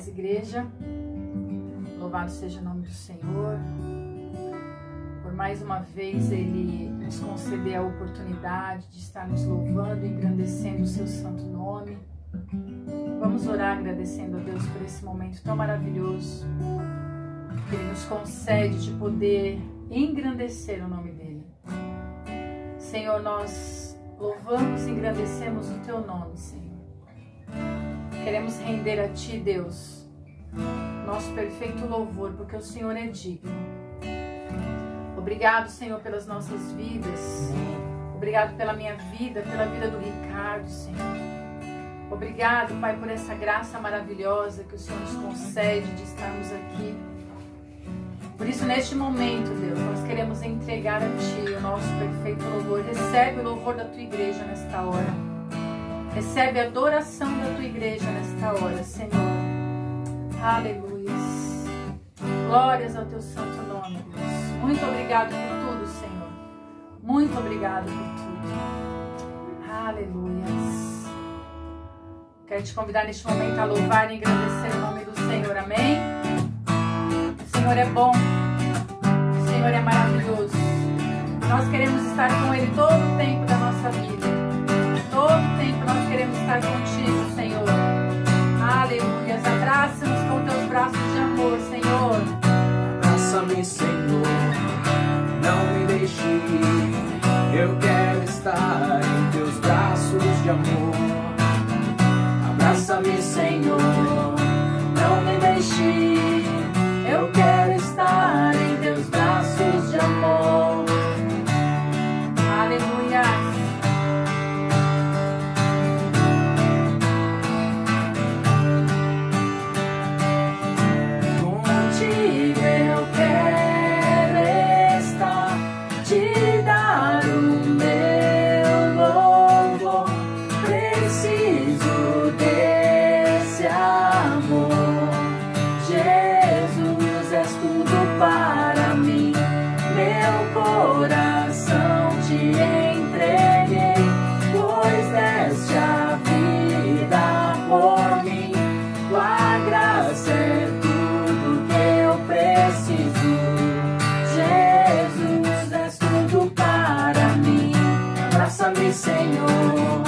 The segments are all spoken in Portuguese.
Paz Igreja. Louvado seja o nome do Senhor. Por mais uma vez Ele nos conceder a oportunidade de estarmos louvando e engrandecendo o seu santo nome. Vamos orar agradecendo a Deus por esse momento tão maravilhoso que Ele nos concede de poder engrandecer o nome dEle. Senhor, nós louvamos e engrandecemos o Teu nome, Senhor. Queremos render a Ti, Deus, nosso perfeito louvor, porque o Senhor é digno. Obrigado, Senhor, pelas nossas vidas. Obrigado pela minha vida, pela vida do Ricardo, Senhor. Obrigado, Pai, por essa graça maravilhosa que o Senhor nos concede de estarmos aqui. Por isso, neste momento, Deus, nós queremos entregar a Ti o nosso perfeito louvor. Recebe o louvor da Tua igreja nesta hora. Recebe a adoração da Tua igreja nesta hora, Senhor. Aleluia. Glórias ao Teu santo nome, Deus. Muito obrigado por tudo, Senhor. Muito obrigado por tudo. Aleluia. Quero te convidar neste momento a louvar e engrandecer o nome do Senhor. Amém? O Senhor é bom. O Senhor é maravilhoso. Nós queremos estar com Ele todo o tempo da nossa vida. Todo o tempo nós queremos estar contigo, Senhor. Aleluia. Abraça-nos com teus braços de amor, Senhor. Abraça-me, Senhor. Não me deixe ir. Eu quero estar em teus braços de amor. Abraça-me, Senhor. Não me deixe ir. Eu quero estar em teus braços de amor. Aleluia. Contigo eu quero estar, te dar o meu louvor. Preciso desse amor. Jesus, és tudo para mim. Meu coração te entreguei, pois deste a vida por mim. Tua graça é tudo que eu preciso. Jesus, és tudo para mim. Abraça-me, Senhor,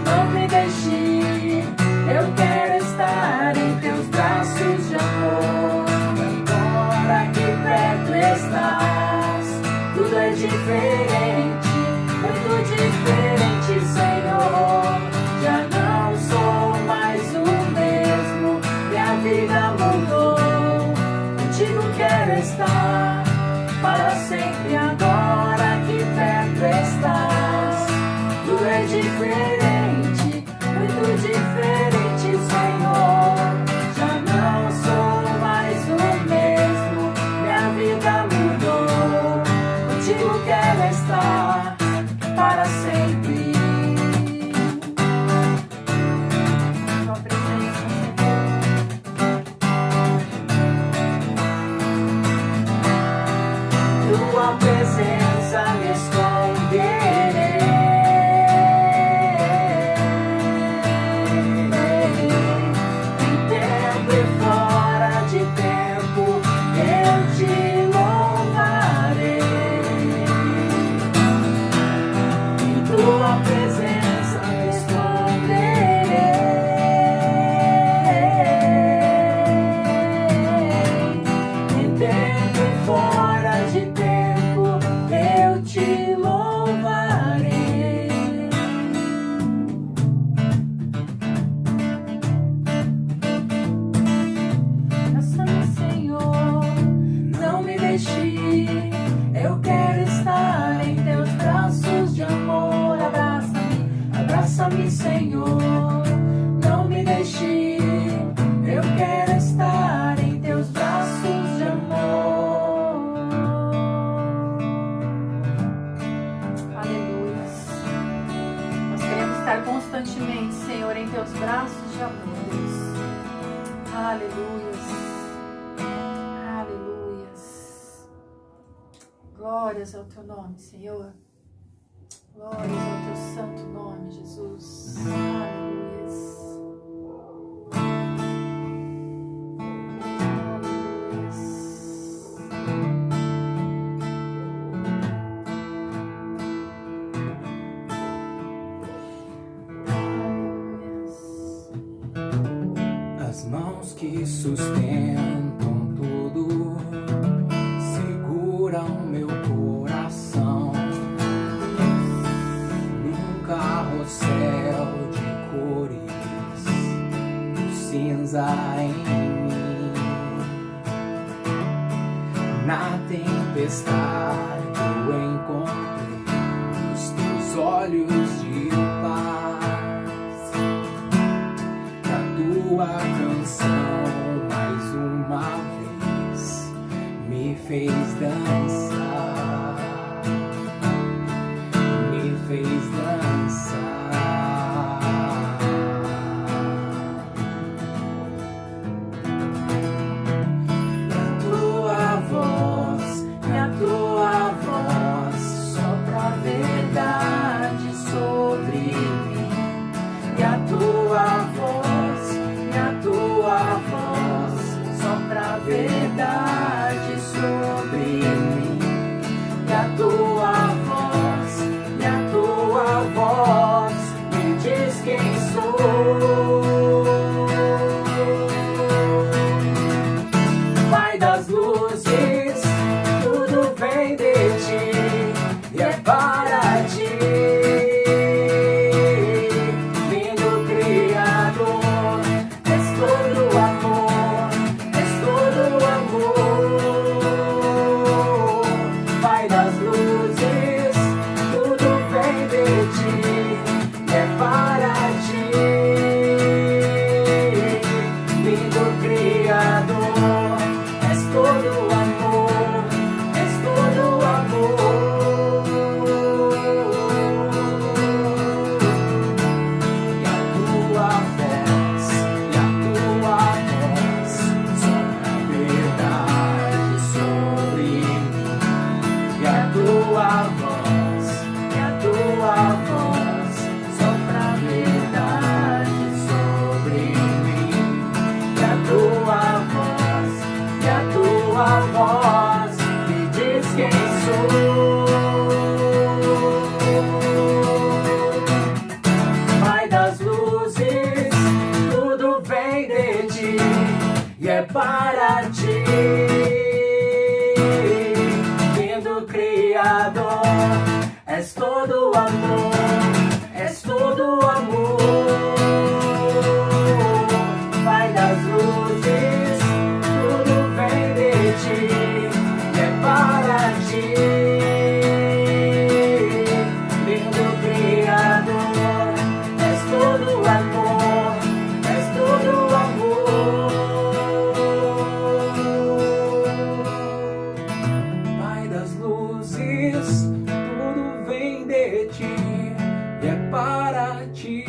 não me deixe ir. Eu quero estar em teus braços de amor. Agora que perto estás, tudo é diferente, muito diferente, Senhor. Já não sou mais o mesmo, minha vida mudou. Contigo quero estar para sempre. Agora que perto estás, tudo é diferente, muito diferente, Senhor. Já não sou mais o mesmo, minha vida mudou. Contigo quero estar para sempre. Tua presença, Senhor. Tua presença me esconderei. Em tempo e fora de tempo eu te louvarei. Em tua presença me esconderei. Em tempo e fora de tempo eu te louvarei. Abraça-me, Senhor. Não me deixe ir. Eu quero estar em teus braços de amor. Abraça-me, abraça-me, Senhor. Não me deixe ir. Eu quero estar em teus braços de amor. Aleluia. Nós queremos estar constantemente, Senhor, em teus braços de amor, Deus. Aleluia. Aleluia. Glórias ao teu nome, Senhor. Glórias ao teu santo nome, Jesus. Aleluia. que sustentam tudo, seguram meu coração num carrossel de cores, cinza em mim. Na tempestade eu encontrei os teus olhos de paz, e a tua canção mais uma vez me fez dançar, me fez dançar. Tua voz sopra a verdade sobre mim, e a tua voz sopra a verdade sobre mim, e a tua voz me diz quem sou. Pai das luzes, tudo vem de ti e é para ti. Lindo Criador, és todo amor, és todo amor. Pai das luzes, tudo vem de ti e é para ti. Lindo Criador, és todo amor, és todo amor. E a tua voz sopra a verdade sobre mim. E a tua voz sopra a verdade sobre mim. E a tua voz me diz quem sou. Pai das luzes, tudo vem de ti e é para ti. Lindo Criador, és todo amor, és todo amor. Pai das luzes, tudo vem de ti e é para ti. Lindo Criador, és todo amor, és todo amor. Pai das luzes, tudo vem de ti e é para ti.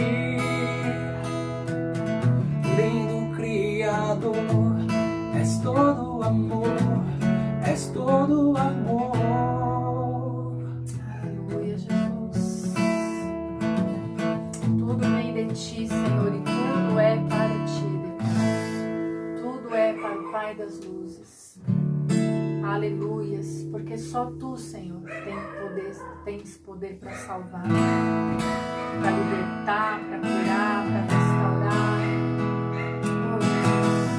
Lindo Criador, és todo amor, és todo amor. Aleluia, Jesus. Tudo vem de ti, Senhor, e tudo é para ti, Deus. Tudo é para o Pai das luzes. Aleluias, porque só tu, Senhor, tens poder para salvar, para libertar, para curar, para restaurar. Oh, Jesus.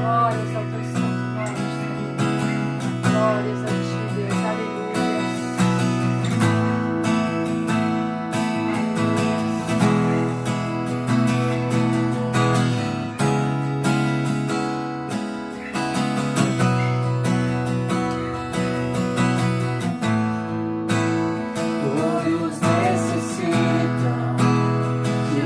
Glórias ao teu santo nome, Senhor. Glórias a ti, Deus. Aleluias. Todos necessitam de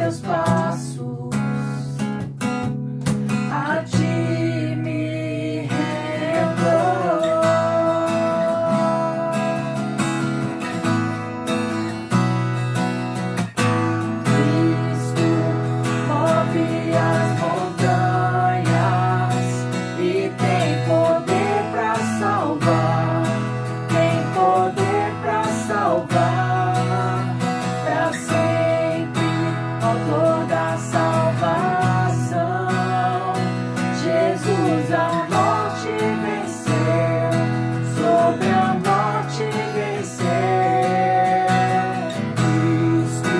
meus passos, a ti me rendo. Cristo move as montanhas e tem poder pra salvar, tem poder pra salvar, pra sempre, autor da salvação. Jesus a morte venceu, sobre a morte venceu. Cristo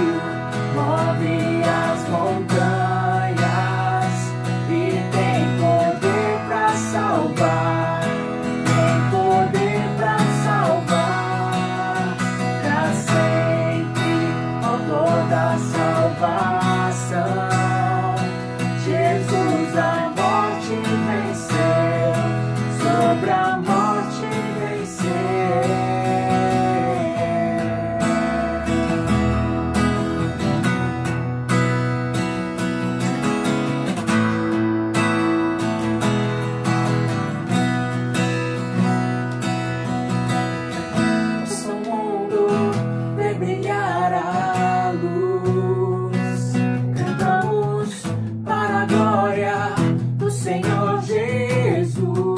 move as montanhas e tem poder pra salvar, tem poder pra salvar, pra sempre, autor da salvação. Jesus a morte venceu, sobre a morte venceu. Nosso mundo vê brilhar a luz, cantamos para a glória do Senhor Jesus.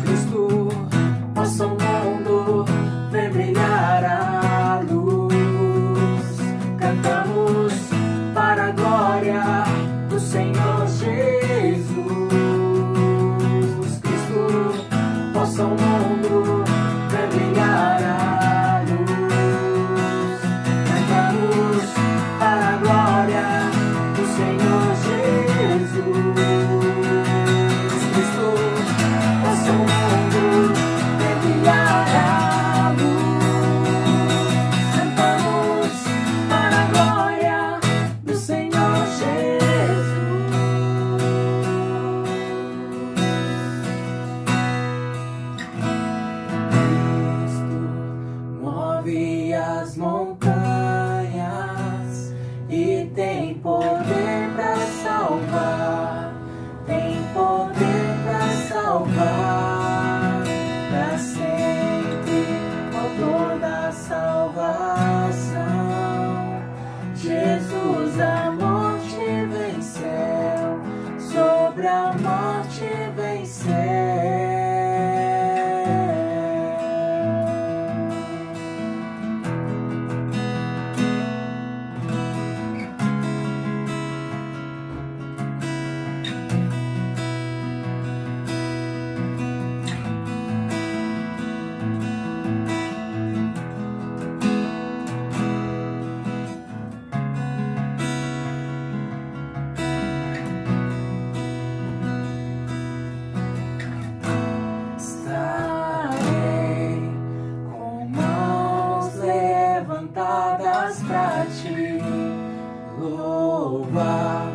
Cristo, nosso mundo vê brilhar a luz, cantamos para a glória do Senhor Jesus. Cristo, nosso mundo vê brilhar a luz, cantamos para a glória do Senhor Jesus. Cristo, nosso mundo vê brilhar a luz, cantamos para a glória do Senhor Jesus. Cristo move as montanhas e tem poder pra salvar, tem poder pra salvar, pra sempre, autor da salvação. Jesus a morte venceu, sobre a morte venceu. Estarei com mãos levantadas pra ti louvar,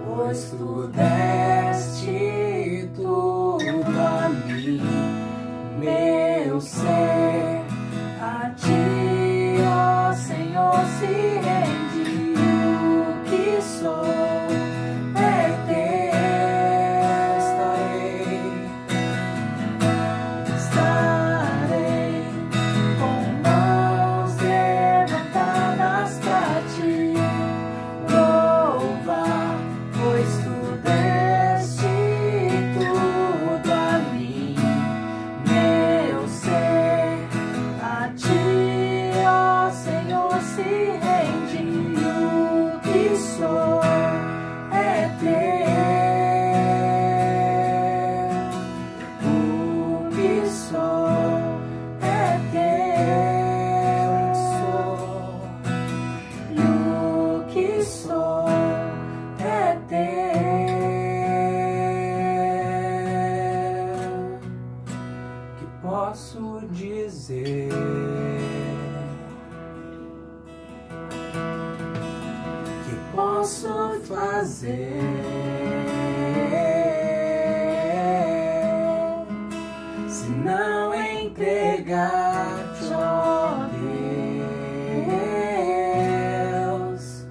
pois tu deste tudo a mim, meu ser. A ti, ó Senhor, se rende o que sou. É teu, estarei com mãos levantadas pra ti louvar, pois tu deste tudo a mim, meu ser. A ti, ó Senhor, se rende o que sou. É teu, o que sou. É teu, sou. E o que sou é teu. Que posso dizer? Que posso fazer? Se não entregar-te, ó Deus,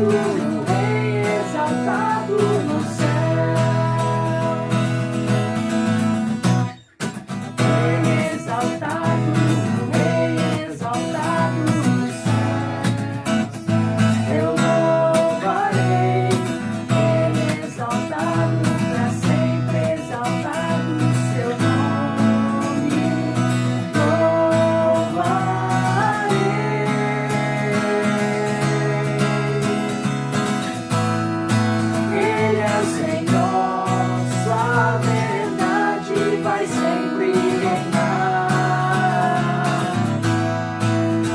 o Rei exaltado no céu. Rei exaltado, o Rei exaltado nos céus. Eu louvarei, Ele exaltado, pra sempre exaltado o seu nome. Ele é o Senhor, sua verdade vai sempre reinar.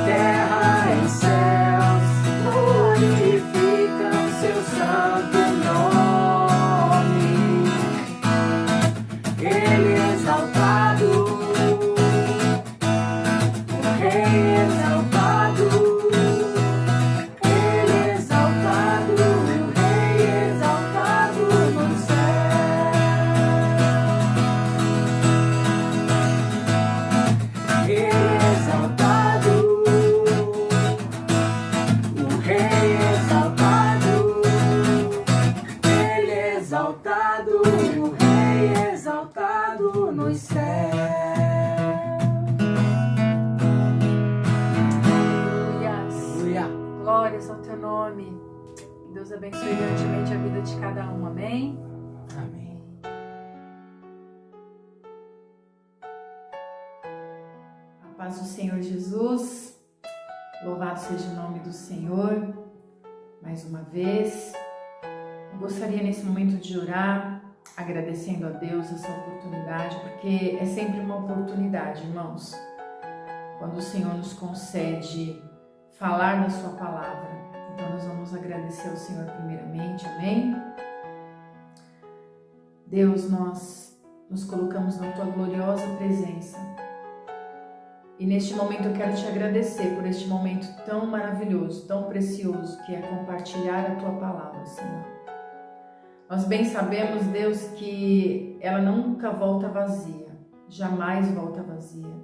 Terra e céus glorificam seu santo nome. Ele é exaltado, o Rei exaltado. Ele é exaltado, o Rei exaltado no céu. Ele é exaltado, o Rei exaltado. Ele é exaltado, o Rei exaltado nos céus. Aleluias. Glórias ao teu nome. Que Deus abençoe grandemente a vida de cada um. Amém? Amém. A paz do Senhor Jesus. Louvado seja o nome do Senhor. Mais uma vez. Eu gostaria nesse momento de orar, agradecendo a Deus essa oportunidade, porque é sempre uma oportunidade, irmãos. Quando o Senhor nos concede falar da sua palavra. Então nós vamos agradecer ao Senhor primeiramente, amém? Deus, nós nos colocamos na tua gloriosa presença. E neste momento eu quero te agradecer por este momento tão maravilhoso, tão precioso, que é compartilhar a tua palavra, Senhor. Nós bem sabemos, Deus, que ela nunca volta vazia, jamais volta vazia.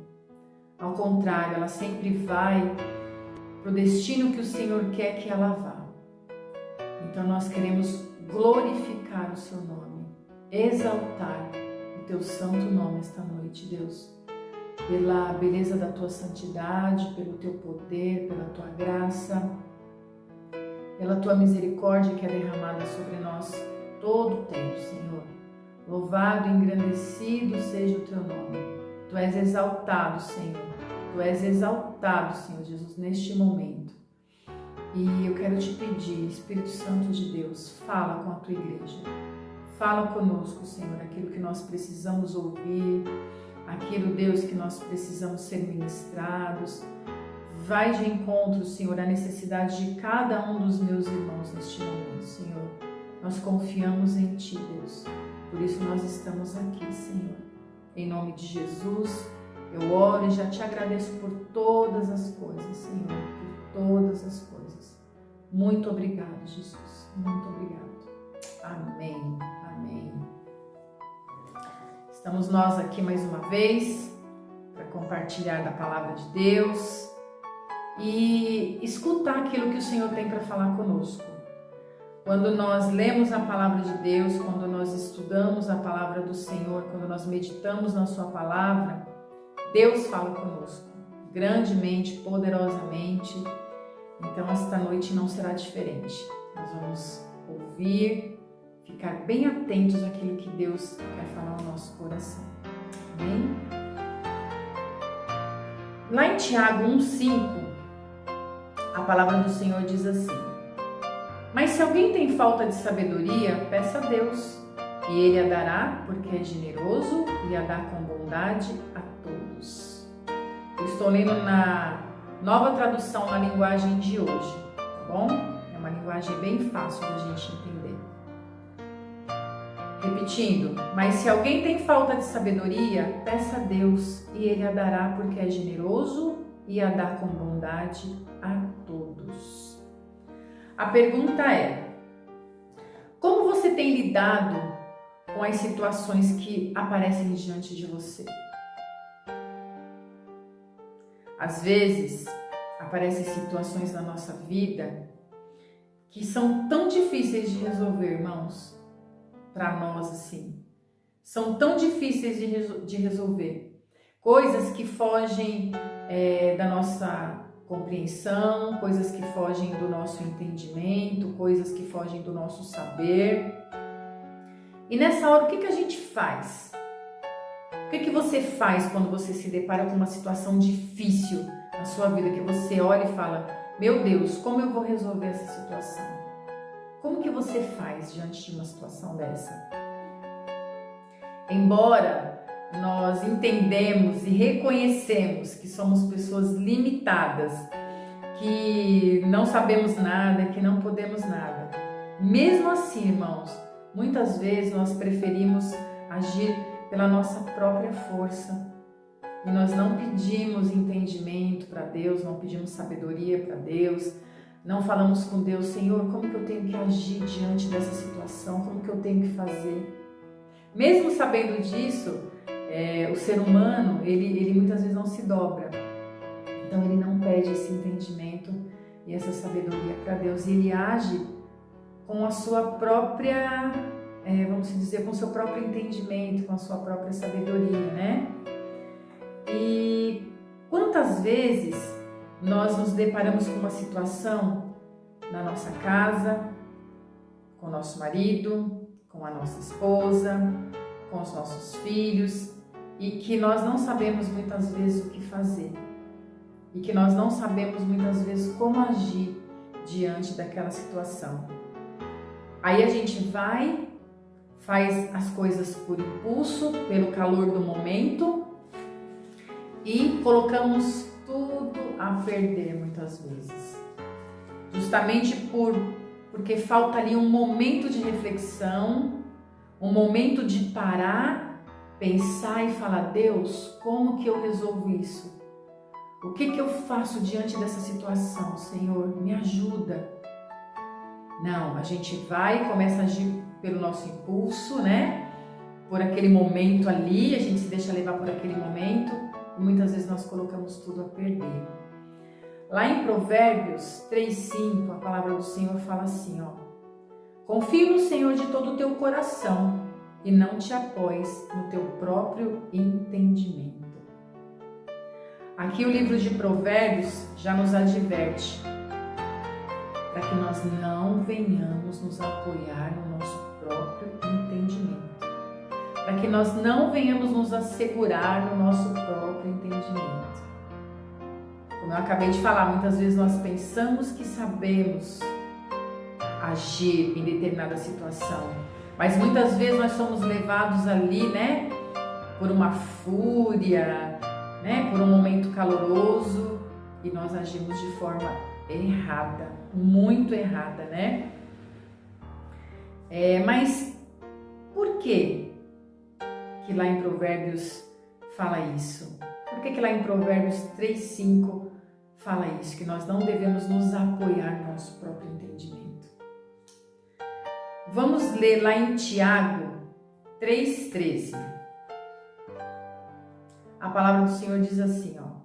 Ao contrário, ela sempre vai para o destino que o Senhor quer que ela vá. Então nós queremos glorificar o seu nome, exaltar o teu santo nome esta noite, Deus, pela beleza da tua santidade, pelo teu poder, pela tua graça, pela tua misericórdia que é derramada sobre nós todo o tempo, Senhor. Louvado e engrandecido seja o teu nome. Tu és exaltado, Senhor. Tu és exaltado, Senhor Jesus, neste momento. E eu quero te pedir, Espírito Santo de Deus, fala com a tua igreja. Fala conosco, Senhor, aquilo que nós precisamos ouvir, aquilo, Deus, que nós precisamos ser ministrados. Vai de encontro, Senhor, à necessidade de cada um dos meus irmãos neste momento, Senhor. Nós confiamos em Ti, Deus. Por isso nós estamos aqui, Senhor. Em nome de Jesus, eu oro e já te agradeço por todas as coisas, Senhor, por todas as coisas. Muito obrigado, Jesus. Muito obrigado. Amém. Amém. Estamos nós aqui mais uma vez para compartilhar da palavra de Deus e escutar aquilo que o Senhor tem para falar conosco. Quando nós lemos a palavra de Deus, quando nós estudamos a palavra do Senhor, quando nós meditamos na sua palavra, Deus fala conosco, grandemente, poderosamente. Então esta noite não será diferente. Nós vamos ouvir, ficar bem atentos àquilo que Deus quer falar no nosso coração. Amém? Lá em Tiago 1,5, a palavra do Senhor diz assim: mas se alguém tem falta de sabedoria, peça a Deus, e Ele a dará, porque é generoso e a dá com bondade a todos. Eu estou lendo na Nova Tradução na linguagem de hoje, tá bom? É uma linguagem bem fácil da gente entender. Repetindo, mas se alguém tem falta de sabedoria, peça a Deus, e Ele a dará, porque é generoso e a dá com bondade a todos. A pergunta é: como você tem lidado com as situações que aparecem diante de você? Às vezes, aparecem situações na nossa vida que são tão difíceis de resolver, irmãos, para nós assim. São tão difíceis de resolver. Coisas que fogem da nossa compreensão, coisas que fogem do nosso entendimento, coisas que fogem do nosso saber. E nessa hora, o que a gente faz? O que você faz quando você se depara com uma situação difícil na sua vida, que você olha e fala, meu Deus, como eu vou resolver essa situação? Como que você faz diante de uma situação dessa? Embora nós entendemos e reconhecemos que somos pessoas limitadas, que não sabemos nada, que não podemos nada, mesmo assim, irmãos, muitas vezes nós preferimos agir pela nossa própria força e nós não pedimos entendimento para Deus, não pedimos sabedoria para Deus, não falamos com Deus, Senhor, como que eu tenho que agir diante dessa situação, como que eu tenho que fazer? Mesmo sabendo disso, o ser humano, ele muitas vezes não se dobra, então ele não pede esse entendimento e essa sabedoria para Deus, e ele age com a sua própria, vamos dizer, com o seu próprio entendimento, com a sua própria sabedoria, né? E quantas vezes nós nos deparamos com uma situação na nossa casa, com o nosso marido, com a nossa esposa, com os nossos filhos, e que nós não sabemos muitas vezes o que fazer, e que nós não sabemos muitas vezes como agir diante daquela situação. Aí a gente vai, faz as coisas por impulso, pelo calor do momento, e colocamos tudo a perder muitas vezes. Justamente porque falta ali um momento de reflexão, um momento de parar, pensar e falar, Deus, como que eu resolvo isso? O que eu faço diante dessa situação, Senhor? Me ajuda. Não, a gente vai e começa a agir pelo nosso impulso, né? Por aquele momento ali, a gente se deixa levar por aquele momento e muitas vezes nós colocamos tudo a perder. Lá em Provérbios 3:5, a palavra do Senhor fala assim, ó: confia no Senhor de todo o teu coração e não te apoies no teu próprio entendimento. Aqui o livro de Provérbios já nos adverte para que nós não venhamos nos apoiar no nosso próprio entendimento, para que nós não venhamos nos assegurar no nosso próprio entendimento. Como eu acabei de falar, muitas vezes nós pensamos que sabemos agir em determinada situação, mas muitas vezes nós somos levados ali, né, por uma fúria, né, por um momento caloroso, e nós agimos de forma errada, muito errada, né? Mas por que lá em Provérbios fala isso? Por que lá em Provérbios 3:5 fala isso? Que nós não devemos nos apoiar no nosso próprio entendimento. Vamos ler lá em Tiago 3:13. A palavra do Senhor diz assim, ó: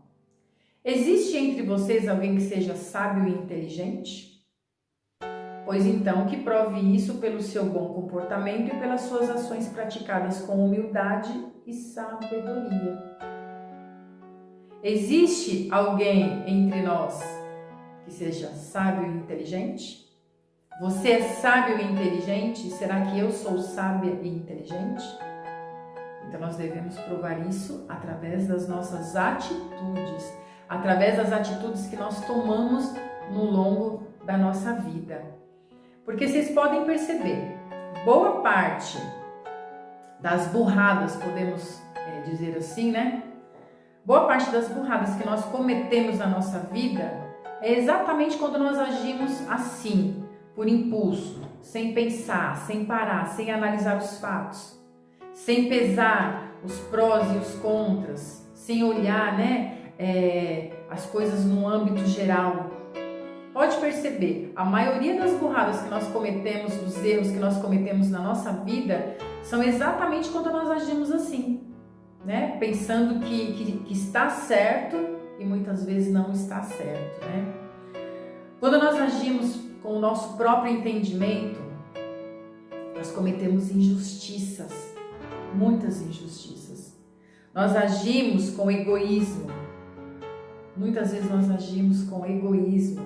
existe entre vocês alguém que seja sábio e inteligente? Pois então que prove isso pelo seu bom comportamento e pelas suas ações praticadas com humildade e sabedoria. Existe alguém entre nós que seja sábio e inteligente? Você é sábio e inteligente? Será que eu sou sábia e inteligente? Então nós devemos provar isso através das nossas atitudes, através das atitudes que nós tomamos no longo da nossa vida. Porque vocês podem perceber, boa parte das burradas, podemos dizer assim, né? Boa parte das burradas que nós cometemos na nossa vida é exatamente quando nós agimos assim, por impulso, sem pensar, sem parar, sem analisar os fatos, sem pesar os prós e os contras, sem olhar, né, as coisas no âmbito geral. Pode perceber, a maioria das burradas que nós cometemos, dos erros que nós cometemos na nossa vida, são exatamente quando nós agimos assim, né? Pensando que está certo e muitas vezes não está certo, né? Quando nós agimos com o nosso próprio entendimento, nós cometemos injustiças, muitas injustiças. Nós agimos com egoísmo. Muitas vezes nós agimos com egoísmo.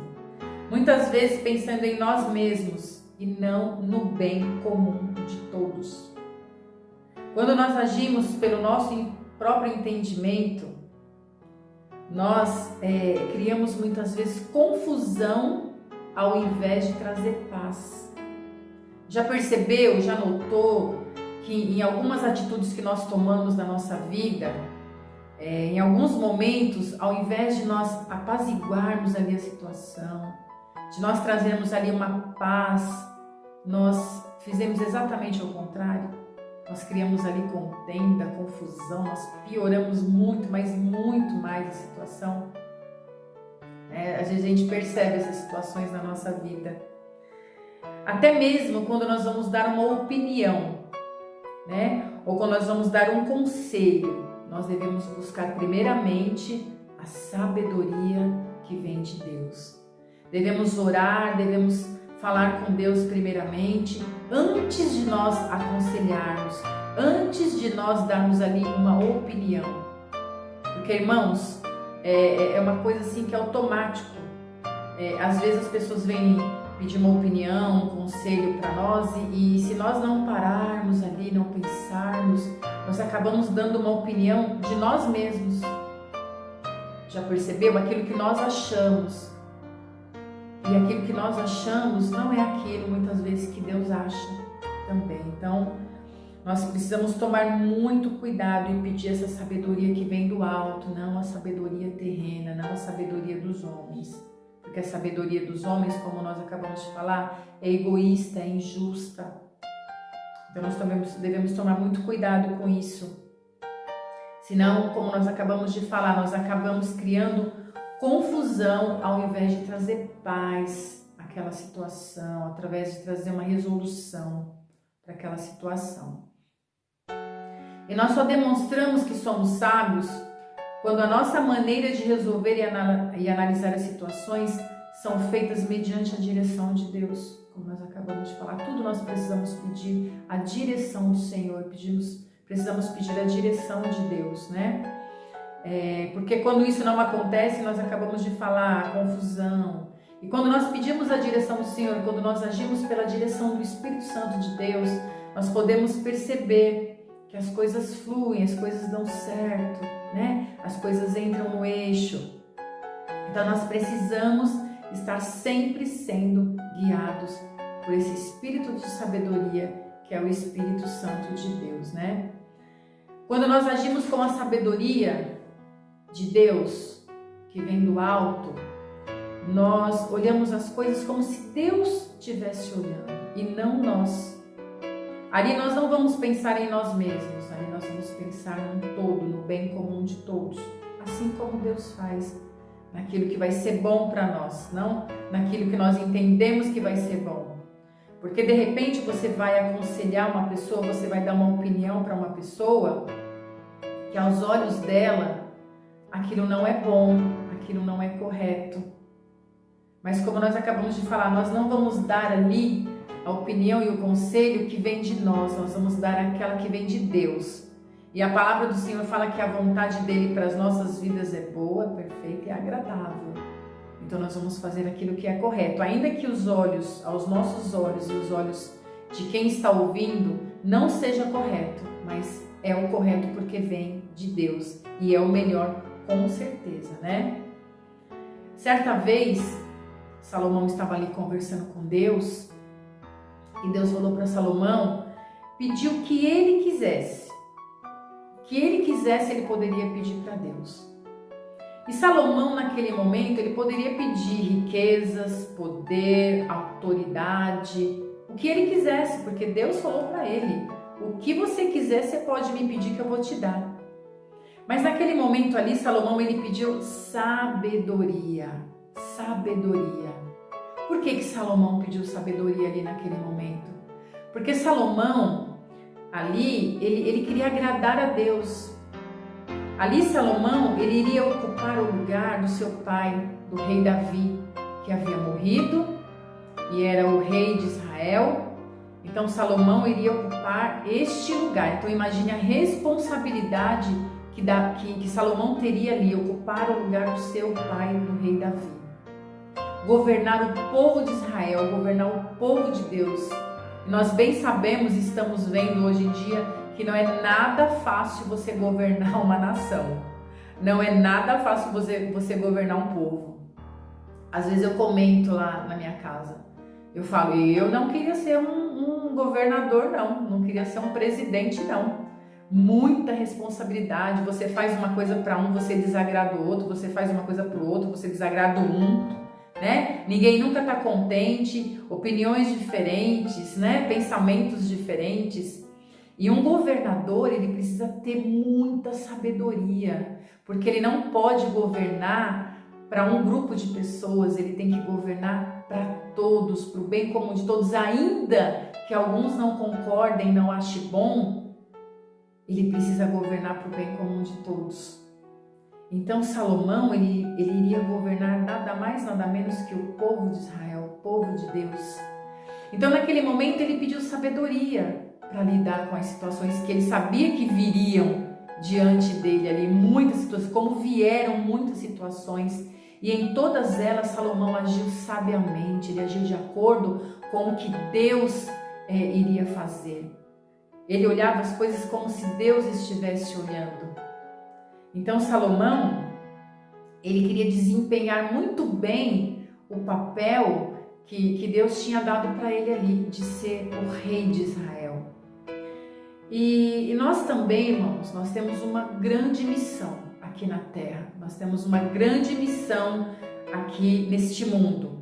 Muitas vezes pensando em nós mesmos e não no bem comum de todos. Quando nós agimos pelo nosso próprio entendimento, nós criamos muitas vezes confusão ao invés de trazer paz. Já percebeu, já notou que em algumas atitudes que nós tomamos na nossa vida, em alguns momentos, ao invés de nós apaziguarmos ali a situação, de nós trazermos ali uma paz, nós fizemos exatamente o contrário. Nós criamos ali contenda, confusão, nós pioramos muito, mas muito mais a situação. Às vezes a gente percebe essas situações na nossa vida. Até mesmo quando nós vamos dar uma opinião, ou quando nós vamos dar um conselho, nós devemos buscar primeiramente a sabedoria que vem de Deus. Devemos orar, devemos falar com Deus primeiramente, antes de nós aconselharmos, antes de nós darmos ali uma opinião. Porque, irmãos, é uma coisa assim que é automático. Às vezes as pessoas vêm pedir uma opinião, um conselho para nós e se nós não pararmos ali, não pensarmos, nós acabamos dando uma opinião de nós mesmos. Já percebeu? Aquilo que nós achamos. E aquilo que nós achamos não é aquilo, muitas vezes, que Deus acha também. Então, nós precisamos tomar muito cuidado e pedir essa sabedoria que vem do alto, não a sabedoria terrena, não a sabedoria dos homens. Porque a sabedoria dos homens, como nós acabamos de falar, é egoísta, é injusta. Então, nós devemos tomar muito cuidado com isso. Senão, como nós acabamos de falar, nós acabamos criando confusão ao invés de trazer paz àquela situação, através de trazer uma resolução para aquela situação. E nós só demonstramos que somos sábios quando a nossa maneira de resolver e analisar as situações são feitas mediante a direção de Deus, como nós acabamos de falar. Tudo nós precisamos pedir a direção do Senhor, precisamos pedir a direção de Deus, porque quando isso não acontece, nós acabamos de falar confusão. E quando nós pedimos a direção do Senhor, quando nós agimos pela direção do Espírito Santo de Deus, nós podemos perceber que as coisas fluem, as coisas dão certo, as coisas entram no eixo. Então nós precisamos estar sempre sendo guiados por esse Espírito de sabedoria, que é o Espírito Santo de Deus, Quando nós agimos com a sabedoria de Deus, que vem do alto, nós olhamos as coisas como se Deus estivesse olhando e não nós. Ali nós não vamos pensar em nós mesmos, ali nós vamos pensar no todo, no bem comum de todos, assim como Deus faz, naquilo que vai ser bom para nós, não naquilo que nós entendemos que vai ser bom. Porque de repente você vai aconselhar uma pessoa, você vai dar uma opinião para uma pessoa que aos olhos dela aquilo não é bom, aquilo não é correto. Mas como nós acabamos de falar, nós não vamos dar ali a opinião e o conselho que vem de nós vamos dar aquela que vem de Deus. E a palavra do Senhor fala que a vontade dele para as nossas vidas é boa, perfeita e agradável. Então nós vamos fazer aquilo que é correto, ainda que aos nossos olhos e os olhos de quem está ouvindo não seja correto, mas é o correto porque vem de Deus e é o melhor, com certeza, Certa vez, Salomão estava ali conversando com Deus e Deus falou para Salomão, pediu o que ele quisesse. O que ele quisesse, ele poderia pedir para Deus. E Salomão, naquele momento, ele poderia pedir riquezas, poder, autoridade, o que ele quisesse, porque Deus falou para ele, o que você quiser, você pode me pedir que eu vou te dar. Mas naquele momento ali, Salomão, ele pediu sabedoria. Sabedoria. Por que Salomão pediu sabedoria ali naquele momento? Porque Salomão, ali, ele queria agradar a Deus. Ali Salomão, ele iria ocupar o lugar do seu pai, do rei Davi, que havia morrido, e era o rei de Israel. Então Salomão iria ocupar este lugar. Então imagine a responsabilidade que Salomão teria ali, ocupar o lugar do seu pai, do rei Davi. Governar o povo de Israel, governar o povo de Deus. Nós bem sabemos e estamos vendo hoje em dia que não é nada fácil você governar uma nação. Não é nada fácil você governar um povo. Às vezes eu comento lá na minha casa. Eu falo, eu não queria ser um governador, não queria ser um presidente, não. Muita responsabilidade, você faz uma coisa para um, você desagrada o outro, você faz uma coisa para o outro, você desagrada um, né? Ninguém nunca está contente, opiniões diferentes, né? Pensamentos diferentes. E um governador, ele precisa ter muita sabedoria, porque ele não pode governar para um grupo de pessoas, ele tem que governar para todos, para o bem comum de todos, ainda que alguns não concordem, não achem bom, ele precisa governar para o bem comum de todos. Então Salomão, ele iria governar nada mais, nada menos que o povo de Israel, o povo de Deus. Então naquele momento ele pediu sabedoria para lidar com as situações que ele sabia que viriam diante dele ali, muitas situações, como vieram muitas situações, e em todas elas Salomão agiu sabiamente, ele agiu de acordo com o que Deus iria fazer. Ele olhava as coisas como se Deus estivesse olhando. Então Salomão, ele queria desempenhar muito bem o papel que Deus tinha dado para ele ali, de ser o rei de Israel. E nós também, irmãos, nós temos uma grande missão aqui na terra. Nós temos uma grande missão aqui neste mundo.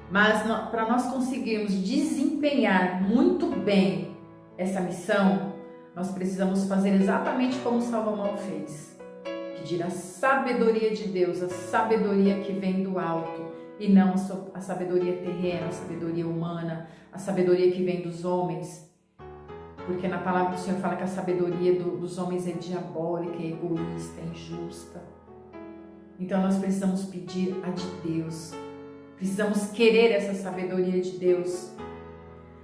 Mas para nós conseguirmos desempenhar muito bem essa missão, nós precisamos fazer exatamente como Salomão fez. Pedir a sabedoria de Deus, a sabedoria que vem do alto, e não a sabedoria terrena, a sabedoria humana, a sabedoria que vem dos homens. Porque na palavra do Senhor fala que a sabedoria dos homens é diabólica, é egoísta, é injusta. Então nós precisamos pedir a de Deus. Precisamos querer essa sabedoria de Deus.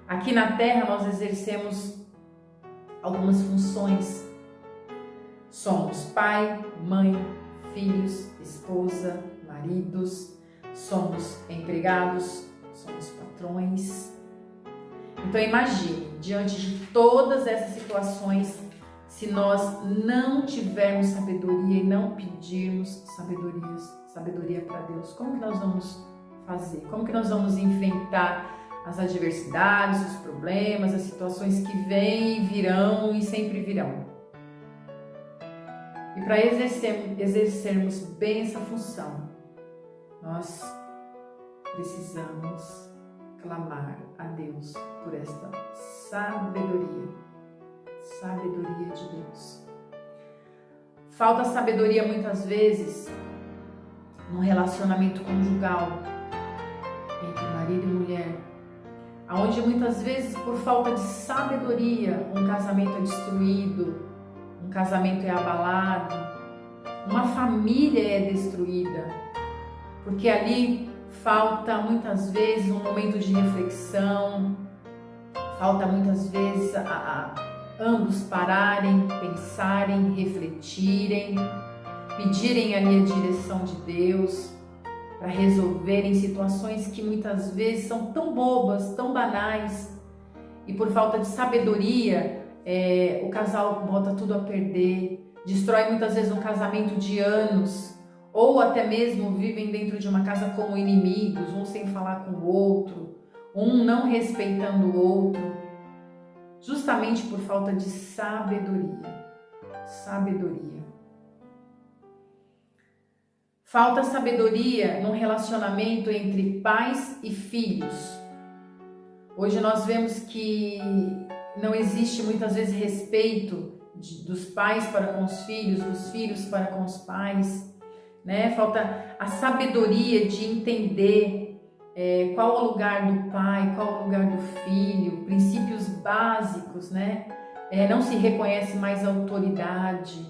Aqui na terra nós exercemos algumas funções. Somos pai, mãe, filhos, esposa, maridos. Somos empregados, somos patrões. Então imagine, diante de todas essas situações, se nós não tivermos sabedoria e não pedirmos sabedoria para Deus, como que nós vamos fazer? Como que nós vamos enfrentar as adversidades, os problemas, as situações que vêm, virão e sempre virão? E para exercermos bem essa função, nós precisamos clamar a Deus por esta sabedoria de Deus. Falta sabedoria muitas vezes no relacionamento conjugal entre marido e mulher, onde muitas vezes por falta de sabedoria um casamento é destruído, um casamento é abalado, uma família é destruída, porque ali falta muitas vezes um momento de reflexão, falta muitas vezes a ambos pararem, pensarem, refletirem, pedirem ali a direção de Deus para resolverem situações que muitas vezes são tão bobas, tão banais, e por falta de sabedoria o casal bota tudo a perder, destrói muitas vezes um casamento de anos, ou até mesmo vivem dentro de uma casa como inimigos, um sem falar com o outro, um não respeitando o outro, justamente por falta de sabedoria. Falta sabedoria no relacionamento entre pais e filhos. Hoje nós vemos que não existe muitas vezes respeito dos pais para com os filhos, dos filhos para com os pais. Falta a sabedoria de entender qual é o lugar do pai, qual é o lugar do filho, princípios básicos, não se reconhece mais autoridade,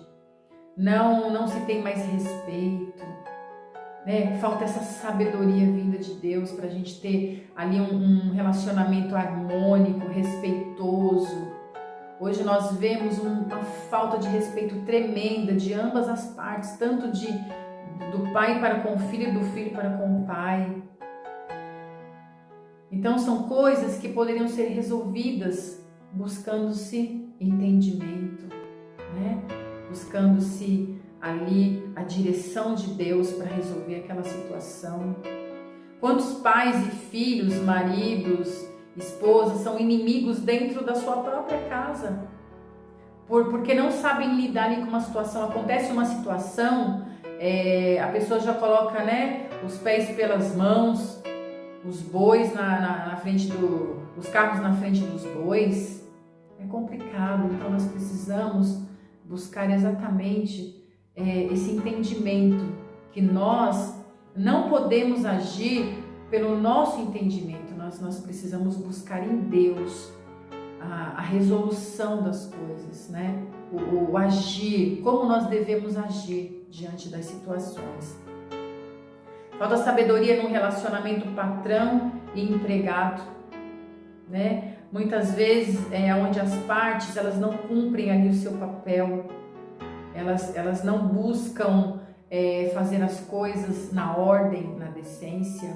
não se tem mais respeito. né? Falta essa sabedoria vinda de Deus para a gente ter ali um relacionamento harmônico, respeitoso. Hoje nós vemos uma falta de respeito tremenda de ambas as partes, tanto do pai para com o filho e do filho para com o pai. Então são coisas que poderiam ser resolvidas buscando-se entendimento, né? Buscando-se ali a direção de Deus para resolver aquela situação. Quantos pais e filhos, maridos, esposas são inimigos dentro da sua própria casa? Porque não sabem lidar ali com uma situação. Acontece uma situação, a pessoa já coloca, né, os pés pelas mãos, os bois na frente os carros na frente dos bois. É complicado, então nós precisamos buscar exatamente esse entendimento, que nós não podemos agir pelo nosso entendimento, nós precisamos buscar em Deus a resolução das coisas, né? O agir, como nós devemos agir diante das situações. Falta sabedoria no relacionamento patrão e empregado, né? Muitas vezes onde as partes elas não cumprem ali o seu papel, elas não buscam fazer as coisas na ordem, na decência.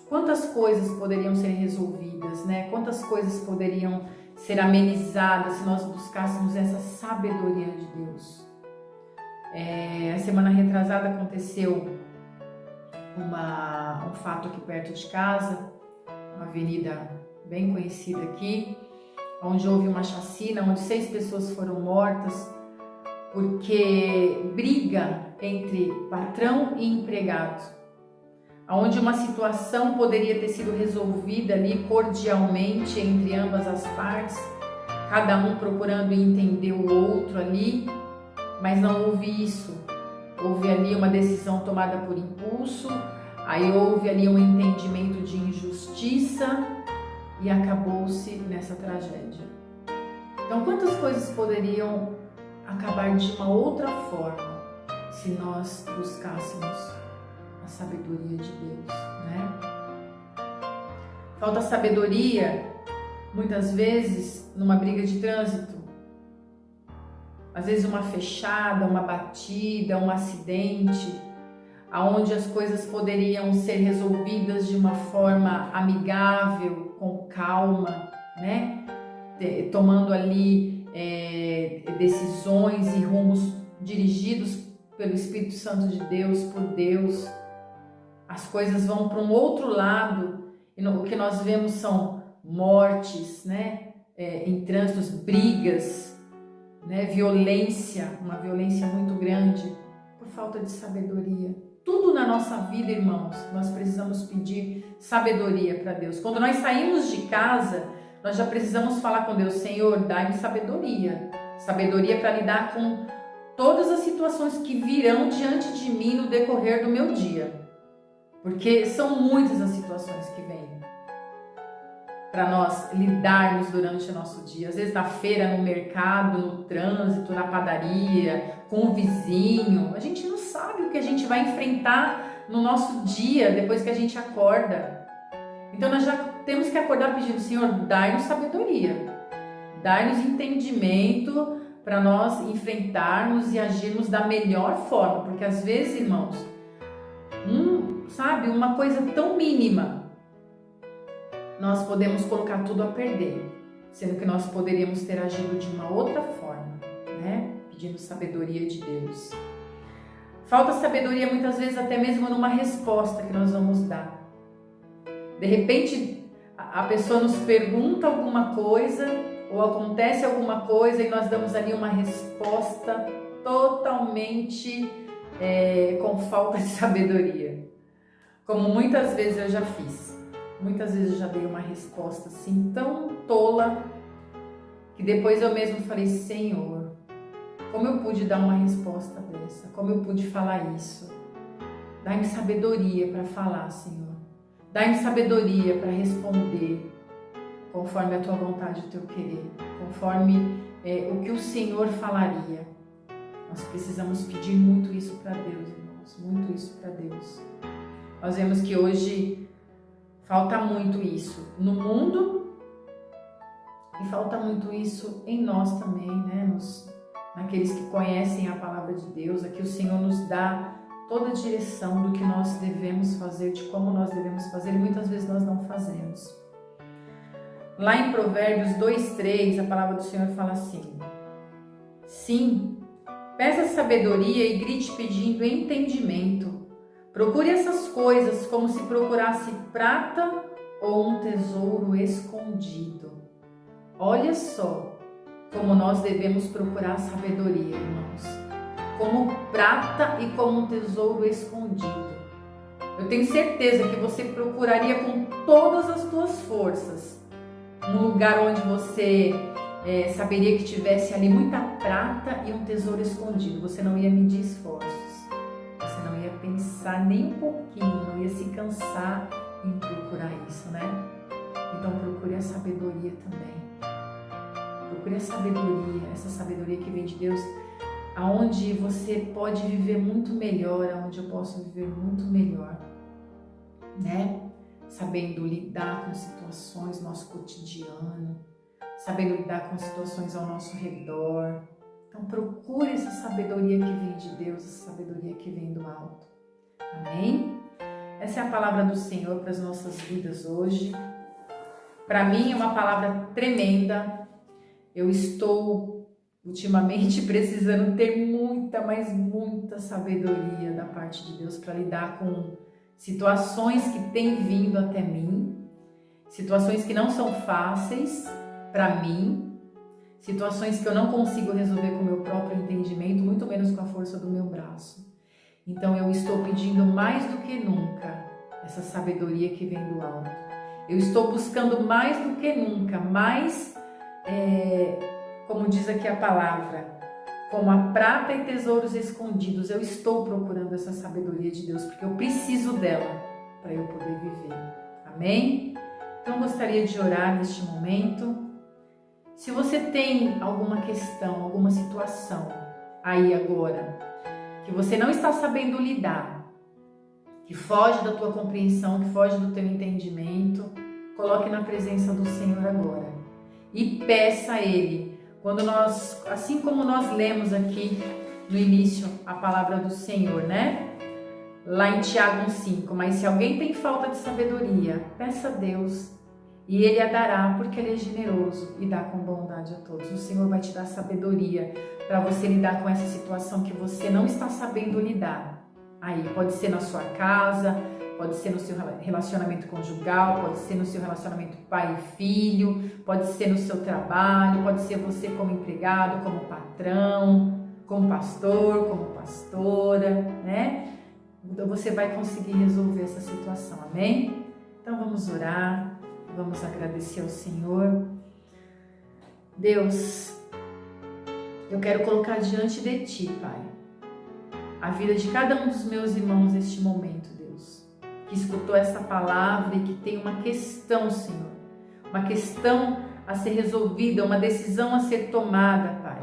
Quantas coisas poderiam ser resolvidas, né? Quantas coisas poderiam ser amenizadas se nós buscássemos essa sabedoria de Deus. A semana retrasada aconteceu um fato aqui perto de casa, uma avenida bem conhecida aqui, onde houve uma chacina, onde 6 pessoas foram mortas, porque briga entre patrão e empregado, onde uma situação poderia ter sido resolvida ali cordialmente entre ambas as partes, cada um procurando entender o outro ali, mas não houve isso. Houve ali uma decisão tomada por impulso, aí houve ali um entendimento de injustiça e acabou-se nessa tragédia. Então, quantas coisas poderiam acabar de uma outra forma se nós buscássemos a sabedoria de Deus, né? Falta sabedoria muitas vezes numa briga de trânsito. Às vezes uma fechada, uma batida, um acidente, aonde as coisas poderiam ser resolvidas de uma forma amigável, com calma, né? Tomando ali decisões e rumos dirigidos pelo Espírito Santo de Deus, por Deus. As coisas vão para um outro lado e o que nós vemos são mortes, né? Em trânsitos, brigas, né? Violência, uma violência muito grande por falta de sabedoria. Tudo na nossa vida, irmãos, nós precisamos pedir sabedoria para Deus. Quando nós saímos de casa, nós já precisamos falar com Deus: Senhor, dai-me sabedoria. Sabedoria para lidar com todas as situações que virão diante de mim no decorrer do meu dia. Porque são muitas as situações que vêm para nós lidarmos durante o nosso dia. Às vezes na feira, no mercado, no trânsito, na padaria, com o vizinho. A gente não sabe o que a gente vai enfrentar no nosso dia depois que a gente acorda. Então nós já temos que acordar pedindo: Senhor, dai-nos sabedoria, dai-nos entendimento para nós enfrentarmos e agirmos da melhor forma. Porque às vezes, irmãos, uma coisa tão mínima, nós podemos colocar tudo a perder, sendo que nós poderíamos ter agido de uma outra forma, né? Pedindo sabedoria de Deus. Falta sabedoria muitas vezes até mesmo numa resposta que nós vamos dar. De repente, a pessoa nos pergunta alguma coisa ou acontece alguma coisa e nós damos ali uma resposta totalmente com falta de sabedoria. Como muitas vezes eu já fiz. Muitas vezes eu já dei uma resposta assim tão tola que depois eu mesmo falei: Senhor, como eu pude dar uma resposta dessa? Como eu pude falar isso? Dai-me sabedoria para falar, Senhor. Dai-me sabedoria para responder conforme a tua vontade e o teu querer, conforme o que o Senhor falaria. Nós precisamos pedir muito isso para Deus, irmãos. irmãos, muito isso para Deus. Nós vemos que hoje falta muito isso no mundo e falta muito isso em nós também, né? Naqueles que conhecem a palavra de Deus. Aqui o Senhor nos dá toda a direção do que nós devemos fazer, de como nós devemos fazer, e muitas vezes nós não fazemos. Lá em Provérbios 2:3, a palavra do Senhor fala assim: sim, peça sabedoria e grite pedindo entendimento. Procure essas coisas como se procurasse prata ou um tesouro escondido. Olha só como nós devemos procurar sabedoria, irmãos. Como prata e como um tesouro escondido. Eu tenho certeza que você procuraria com todas as suas forças um lugar onde você saberia que tivesse ali muita prata e um tesouro escondido. Você não ia medir esforços, você não ia pensar nem um pouquinho, não ia se cansar em procurar isso, né? Então procure a sabedoria também. Procure a sabedoria, essa sabedoria que vem de Deus, aonde você pode viver muito melhor, aonde eu posso viver muito melhor, né? Sabendo lidar com situações no nosso cotidiano, sabendo lidar com situações ao nosso redor. Então procure essa sabedoria que vem de Deus, essa sabedoria que vem do alto. Amém? Essa é a palavra do Senhor para as nossas vidas hoje. Para mim é uma palavra tremenda. Eu estou ultimamente precisando ter muita, mas muita sabedoria da parte de Deus para lidar com situações que têm vindo até mim, situações que não são fáceis para mim, situações que eu não consigo resolver com o meu próprio entendimento, muito menos com a força do meu braço. Então eu estou pedindo mais do que nunca essa sabedoria que vem do alto. Eu estou buscando mais do que nunca, como diz aqui a palavra, como a prata e tesouros escondidos. Eu estou procurando essa sabedoria de Deus, porque eu preciso dela para eu poder viver. Amém? Então eu gostaria de orar neste momento. Se você tem alguma questão, alguma situação aí agora, que você não está sabendo lidar, que foge da tua compreensão, que foge do teu entendimento, coloque na presença do Senhor agora e peça a Ele. Assim como nós lemos aqui no início a palavra do Senhor, né? Lá em Tiago 1:5, mas se alguém tem falta de sabedoria, peça a Deus e Ele a dará, porque Ele é generoso e dá com bondade a todos. O Senhor vai te dar sabedoria para você lidar com essa situação que você não está sabendo lidar. Aí pode ser na sua casa, pode ser no seu relacionamento conjugal, pode ser no seu relacionamento pai e filho, pode ser no seu trabalho, pode ser você como empregado, como patrão, como pastor, como pastora, né? Então você vai conseguir resolver essa situação, amém? Então vamos orar, vamos agradecer ao Senhor. Deus, eu quero colocar diante de Ti, Pai, a vida de cada um dos meus irmãos neste momento, Deus, que escutou essa palavra e que tem uma questão, Senhor, uma questão a ser resolvida, uma decisão a ser tomada, Pai,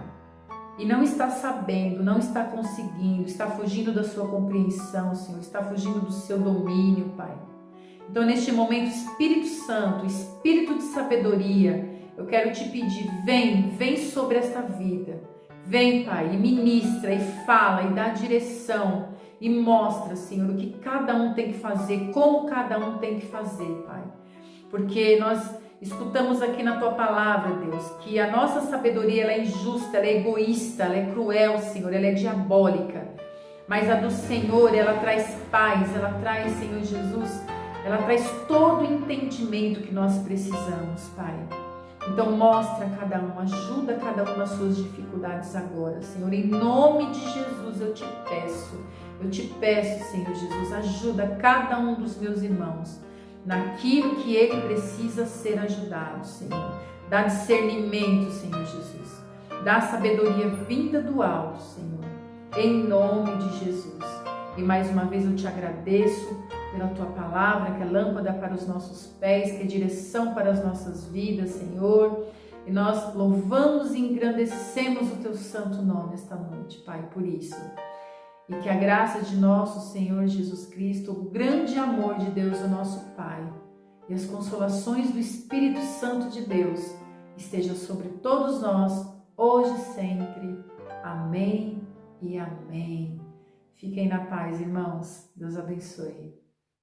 e não está sabendo, não está conseguindo, está fugindo da sua compreensão, Senhor, está fugindo do seu domínio, Pai. Então, neste momento, Espírito Santo, Espírito de sabedoria, eu quero te pedir, vem sobre esta vida. Vem, Pai, e ministra, e fala, e dá direção, e mostra, Senhor, o que cada um tem que fazer, como cada um tem que fazer, Pai. Porque nós escutamos aqui na Tua palavra, Deus, que a nossa sabedoria ela é injusta, ela é egoísta, ela é cruel, Senhor, ela é diabólica. Mas a do Senhor, ela traz paz, ela traz, Senhor Jesus, ela traz todo o entendimento que nós precisamos, Pai. Então mostra a cada um, ajuda cada um nas suas dificuldades agora, Senhor. Em nome de Jesus eu te peço, Senhor Jesus, ajuda cada um dos meus irmãos naquilo que ele precisa ser ajudado, Senhor. Dá discernimento, Senhor Jesus. Dá sabedoria vinda do alto, Senhor. Em nome de Jesus. E mais uma vez eu te agradeço pela Tua palavra, que é lâmpada para os nossos pés, que é direção para as nossas vidas, Senhor. E nós louvamos e engrandecemos o Teu santo nome esta noite, Pai, por isso. e que a graça de nosso Senhor Jesus Cristo, o grande amor de Deus, o nosso Pai, e as consolações do Espírito Santo de Deus estejam sobre todos nós, hoje e sempre. Amém e amém. Fiquem na paz, irmãos. Deus abençoe.